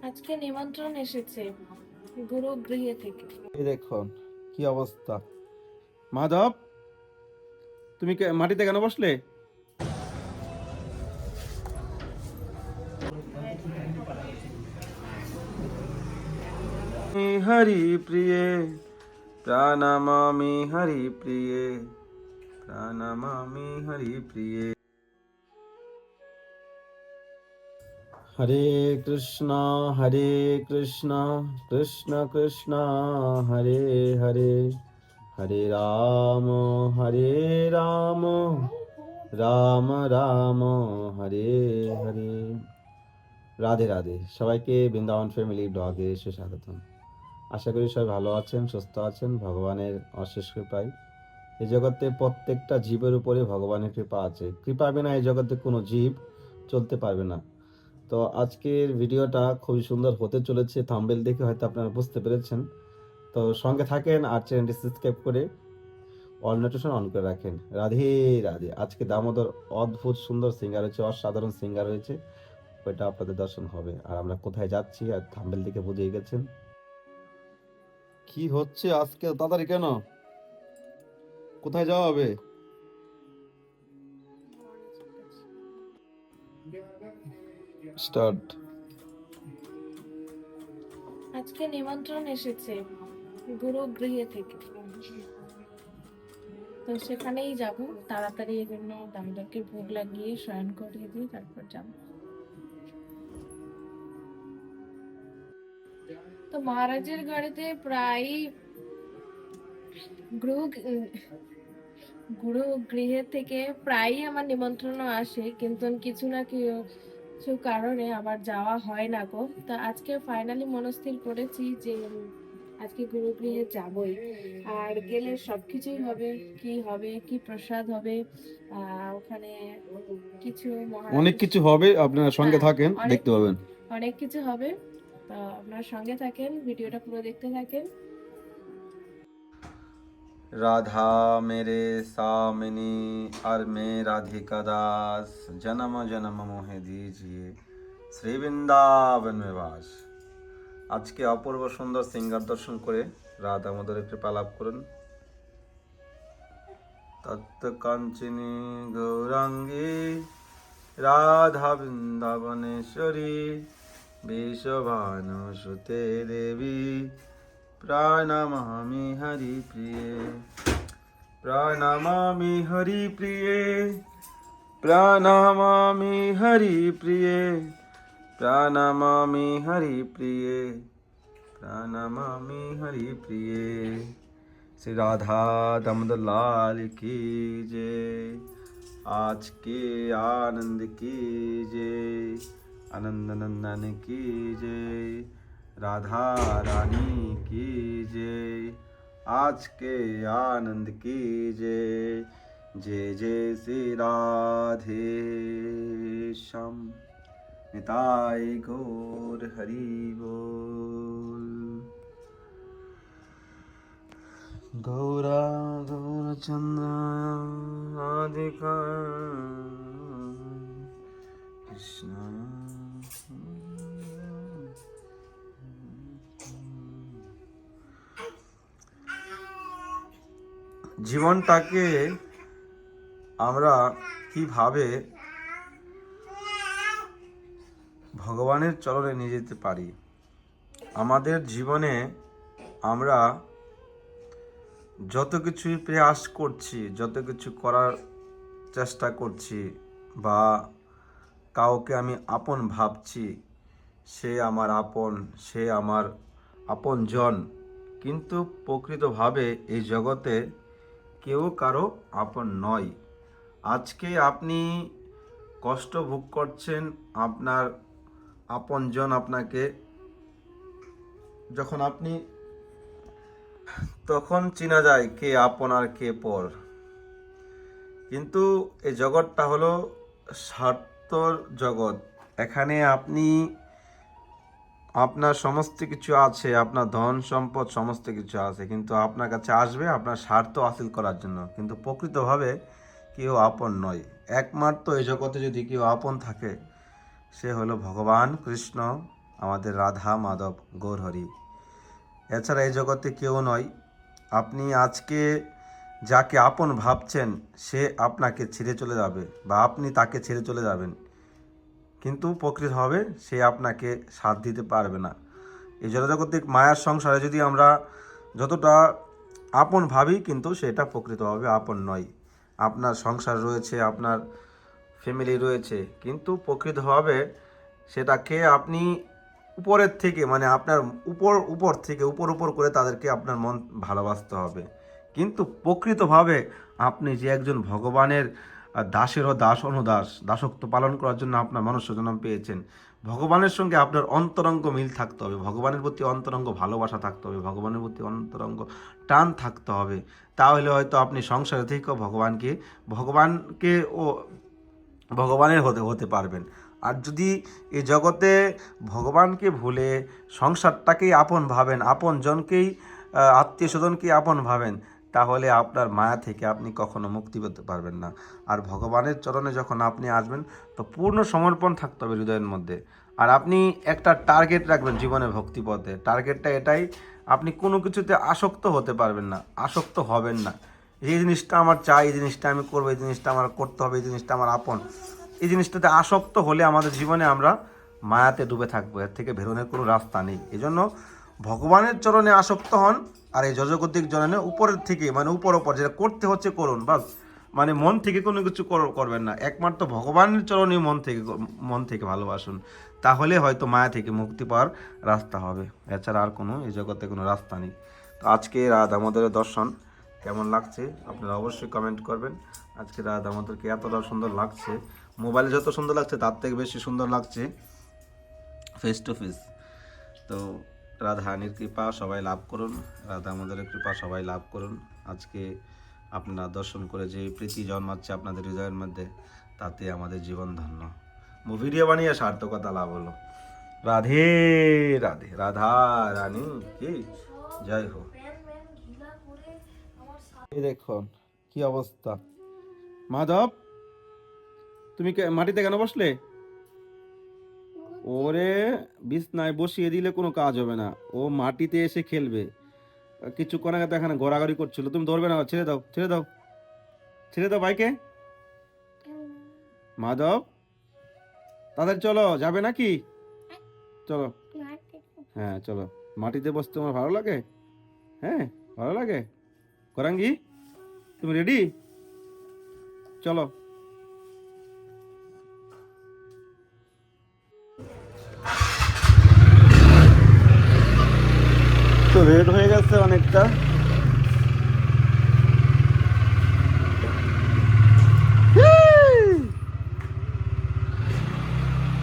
আজকে নিমন্ত্রণ এসেছে গুরু গৃহে থেকে। এই দেখুন কি অবস্থা। মাধব, তুমি মাটিতে কেন বসলে? হরি প্রিয়ে প্রাণামামি হরি প্রিয়ে প্রাণামামি হরি প্রিয়ে। হরে কৃষ্ণ কৃষ্ণ কৃষ্ণ হরে হরে, হরে রাম রাম রাম হরে হরে। রাধে রাধে, সবাইকে বৃন্দাবন ফ্যামিলি ব্লগে সুস্বাগতম। আশা করি সবাই ভালো আছেন, সুস্থ আছেন ভগবানের অশেষ কৃপায়। এই জগতে প্রত্যেকটা জীবের উপরে ভগবানের কৃপা আছে। কৃপা বিনা এই জগতে কোনো জীব চলতে পারবে না। তো আজকের ভিডিওটা খুবই সুন্দর হতে চলেছে, থাম্বনেল দেখে হয়তো আপনারা বুঝতে পেরেছেন। তো সঙ্গে থাকেন আর চ্যানেলটি সাবস্ক্রাইব করে অল নোটিফিকেশন অন করে রাখেন। রাধে রাধে। আজকে দামোদর অদ্ভুত সুন্দর সিঙ্গার হয়েছে, অসাধারণ সিঙ্গার হয়েছে, ওইটা আপনাদের দর্শন হবে। আর আমরা কোথায় যাচ্ছি আর থাম্বনেল দেখে বুঝিয়ে গেছেন। কি হচ্ছে আজকে তাড়াতাড়ি কেন? কোথায় যাওয়া হবে? স্টার্ট। আজকে নিমন্ত্রণ এসেছে গুরু গৃহে থেকে, তো সেখানেই যাব। তাড়াতাড়ি এই জন্য দামোদরকে ভোগ লাগিয়ে শয়ন করিয়ে দিই, তারপর যাব। তো মহারাজের ঘরেতে প্রায় গুরু গুরু গৃহে থেকে প্রায়ই আমার নিমন্ত্রণ আসে, কিন্তু কিছু না কিছু কারণে আবার যাওয়া হয় না গো। তো আজকে ফাইনালি মনস্থির করেছি যে আজকে গুরু গৃহে যাবই। আর গেলে সবকিছুই হবে, কি প্রসাদ হবে, ওখানে কিছু অনেক কিছু হবে, আপনারা সঙ্গে হ্যাঁ, থাকেন, অনেক দেখতে পাবেন। অনেক কিছু হবে। তো আপনার সঙ্গে থাকেন, ভিডিওটা পুরো দেখতে থাকেন। राधा मेरे सामिनी और मैं राधिका दास, जन्म जन्म मोहे दीजिए শ্রী বৃন্দাবন বাস। আজকে অপূর্ব সুন্দর সিঙ্গার দর্শন করে রাধা মদরের কৃপা লাভ করুন। তত্ত্ব কাঞ্চনী গৌরাঙ্গী রাধা বৃন্দাবনেশ্বরী বিশ্বভানুসুতে দেবী প্রাণামামি হরি প্রিয়ে প্রাণামামি হরি প্রিয়ে প্রাণামামি হরি প্রিয়ে প্রাণামামি হরি প্রিয়ে প্রাণামামি হরি প্রিয়ে। শ্রী রাধা দামোদর লাল की जय। आज के आनंद की जय, आनंद नंदन की जय, राधा रानी की जय। आज के आनंद की जय, जय जय श्री राधे श्याम। निताय गौर हरि बोल। गौरा गौरचंद्र राधिका कृष्ण। জীবনটাকে আমরা কিভাবে ভগবানের চরণে নিয়ে যেতে পারি। আমাদের জীবনে আমরা যত কিছুই প্রয়াস করছি, যত কিছু করার চেষ্টা করছি, বা কাউকে আমি আপন ভাবছি, সে আমার আপন, সে আমার আপনজন, কিন্তু প্রকৃতভাবে এই জগতে কেউ কারো আপন নয়। আজকে আপনি কষ্ট ভোগ করছেন, আপনার আপনজন আপনাকে যখন আপনি তখন চেনা যায় কে আপন আর কে পর। কিন্তু এই জগৎটা হলো স্বার্থর জগৎ। এখানে আপনি আপনার সমস্ত কিছু আছে, আপনার ধন সম্পদ সমস্ত কিছু আছে, কিন্তু আপনার কাছে আসবে আপনার স্বার্থ হাসিল করার জন্য। কিন্তু প্রকৃতভাবে কেউ আপন নয়। একমাত্র এই জগতে যদি কেউ আপন থাকে, সে হলো ভগবান কৃষ্ণ আমাদের রাধা মাধব গৌরহরি। এছাড়া এই জগতে কেউ নয়। আপনি আজকে যাকে আপন ভাবছেন সে আপনাকে ছেড়ে চলে যাবে বা আপনি তাকে ছেড়ে চলে যাবেন, কিন্তু প্রকৃতভাবে সে আপনাকে সাথ দিতে পারবে না। এই জড়জাগতিক মায়ার সংসারে যদি আমরা যতটা আপন ভাবি, কিন্তু সেটা প্রকৃতভাবে আপন নয়। আপনার সংসার রয়েছে, আপনার ফ্যামিলি রয়েছে, কিন্তু প্রকৃতভাবে সেটাকে আপনি উপরের থেকে মানে আপনার উপর থেকে উপর করে তাদেরকে আপনার মন ভালোবাসতে হবে। কিন্তু প্রকৃতভাবে আপনি যে একজন ভগবানের দাসেরও দাস অনুদাস, দাসত্ব পালন করার জন্য আপনার মনুষ্য জন্ম পেয়েছেন, ভগবানের সঙ্গে আপনার অন্তরঙ্গ মিল থাকতে হবে, ভগবানের প্রতি অন্তরঙ্গ ভালোবাসা থাকতে হবে, ভগবানের প্রতি অন্তরঙ্গ টান থাকতে হবে। তাহলে হয়তো আপনি সংসারে থেকেও ভগবানকে ও ভগবানের হতে পারবেন। আর যদি এই জগতে ভগবানকে ভুলে সংসারটাকেই আপন ভাবেন, আপন জনকেই আত্মীয় স্বজনকেই আপন ভাবেন, তাহলে আপনার মায়া থেকে আপনি কখনো মুক্তি পেতে পারবেন না। আর ভগবানের চরণে যখন আপনি আসবেন, তো পূর্ণ সমর্পণ থাকতে হবে হৃদয়ের মধ্যে। আর আপনি একটা টার্গেট রাখবেন জীবনে ভক্তিপথে। টার্গেটটা এটাই, আপনি কোনো কিছুতে আসক্ত হতে পারবেন না, আসক্ত হবেন না। এই জিনিসটা আমার চাই, এই জিনিসটা আমি করবো, এই জিনিসটা আমার করতে হবে, এই জিনিসটা আমার আপন, এই জিনিসটাতে আসক্ত হলে আমাদের জীবনে আমরা মায়াতে ডুবে থাকবো, এর থেকে বেরোনোর কোনো রাস্তা নেই। এই জন্য ভগবানের চরণে আসক্ত হন, আর এই জগতিক চরণে উপরের থেকে মানে উপর যেটা করতে হচ্ছে করুন, বাস। মানে মন থেকে কোনো কিছু করবেন না, একমাত্র ভগবানের চরণে মন থেকে ভালোবাসুন, তাহলে হয়তো মায়া থেকে মুক্তি পাওয়ার রাস্তা হবে। এছাড়া আর কোনো এই জগতে কোনো রাস্তা নেই। তো আজকে রাধা দামোদরের দর্শন কেমন লাগছে আপনারা অবশ্যই কমেন্ট করবেন। আজকে রাধা দামোদরকে এতটা সুন্দর লাগছে, মোবাইলে যত সুন্দর লাগছে তার থেকে বেশি সুন্দর লাগছে ফেস টু ফেস। তো রাধারানীর কৃপা সবাই লাভ করুন, রাধা দামোদরের কৃপা সবাই লাভ করুন। আজকে আপনারা দর্শন করে যে প্রীতি জন্মাচ্ছে আপনাদের হৃদয়ের মধ্যে, তাতে আমাদের জীবন ধন্য। ভিডিও বানিয়ে সার্থকতা লাভ হলো। রাধে রাধে, রাধা রানী কি জয় হোক। এই দেখুন কি অবস্থা। মাধব, তুমি মাটিতে কেন বসলে? ওরে বিছনায় বসিয়ে দিলে কোনো কাজ হবে না, ও মাটিতে এসে খেলবে। কিছুক্ষণ আগে তো এখানে ঘোরাঘুরি করছিল, তুমি ধরবে না, ছেড়ে দাও ছেড়ে দাও ছেড়ে দাও ভাইকে। মাধব, তাদের চলো, যাবে নাকি? চলো, হ্যাঁ চলো। মাটিতে বসতে তোমার ভালো লাগে? হ্যাঁ ভালো লাগে। করাঙ্গি, তুমি রেডি? চলো। তো রেড হয়ে গেছে অনেকটা।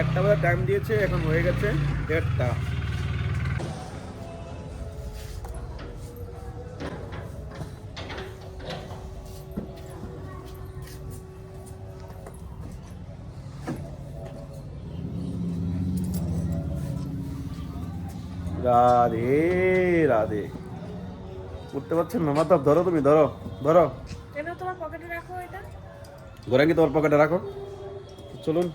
একটা বার টাইম দিয়েছে, এখন হয়ে গেছে 1:30। রাধে রাধে। উঠতে পারছেন না? মাতাব ধরো, তুমি ধরো ধরো। এটা তোমার পকেটে রাখো, এটা গোরাঙ্গি তোমার পকেটে রাখো। চলুন।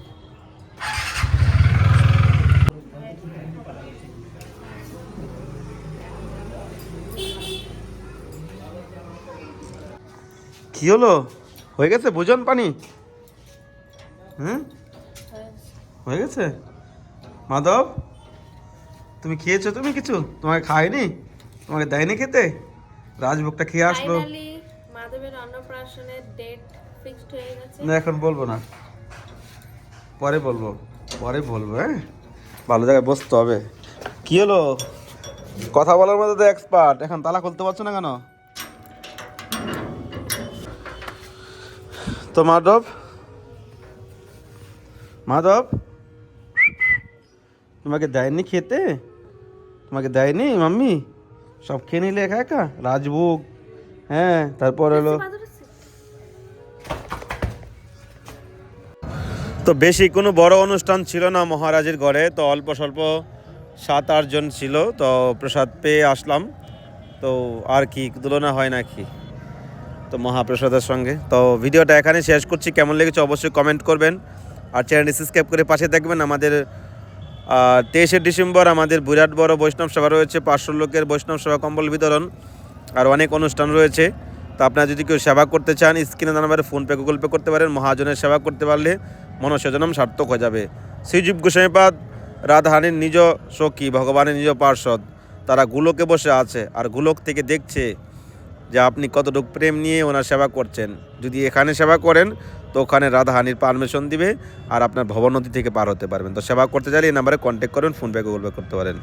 কি হলো? হয়ে গেছে ভোজন পানি? হুম, হয়ে গেছে। মাধব, তুমি খেয়েছো? তুমি কিছু তোমাকে খায়নি, তোমাকে দেয়নি খেতে? রাজভোগটা খেয়ে আসলো। ফাইনালি মাধবের অন্নপ্রাশনের ডেট ফিক্সড হয়ে গেছে। না এখন বলবো না, পরে বলবো, পরে বলবো। হ্যাঁ, ভালো জায়গায় বসতে হবে। কি হলো? কথা বলার মধ্যে তো এক্সপার্ট, এখন তালা খুলতে পারছো না কেন? তো মাধব, মাধব তোমাকে দেয়নি খেতে? তোমাকে দেয়নি মাম্মি? সব খেয়ে নিলে একা একা রাজভোগ। হ্যাঁ, তারপর হলো তো বেশি কোনো বড় অনুষ্ঠান ছিল না মহারাজের ঘরে, তো অল্প স্বল্প 7-8 জন ছিল, তো প্রসাদ পেয়ে আসলাম। তো আর কি তুলনা হয় নাকি তো মহাপ্রসাদের সঙ্গে। তো ভিডিওটা এখানে শেষ করছি, কেমন লেগেছে অবশ্যই কমেন্ট করবেন, আর চ্যানেলটি সাবস্ক্রাইব করে পাশে দেখবেন। আমাদের আর 23শে ডিসেম্বর আমাদের বিরাট বড় বৈষ্ণব সভা রয়েছে, 500 লোকের বৈষ্ণব সেবা কম্বল বিতরণ আর অনেক অনুষ্ঠান রয়েছে। তো আপনারা যদি কেউ সেবা করতে চান স্ক্রিনে নাম্বারে ফোনপে গুগল পে করতে পারেন। মহাজনের সেবা করতে পারলে মনস্যজনম সার্থক হয়ে যাবে। শ্রীজীব গোস্বামীপাদ রাধারানীর নিজ সখী, ভগবানের নিজ পার্ষদ, তারা গোলকে বসে আছে আর গোলক থেকে দেখছে যে আপনি কতটুকু প্রেম নিয়ে ওনার সেবা করছেন। যদি এখানে সেবা করেন তো ওখানে রাধারানীর পারমিশন দিবে আর আপনার ভবনদী থেকে পার হতে পারবেন। তো সেবা করতে চাইলে এই নাম্বারে কন্ট্যাক্ট করুন, ফোনপে গুগল পে করতে পারেন।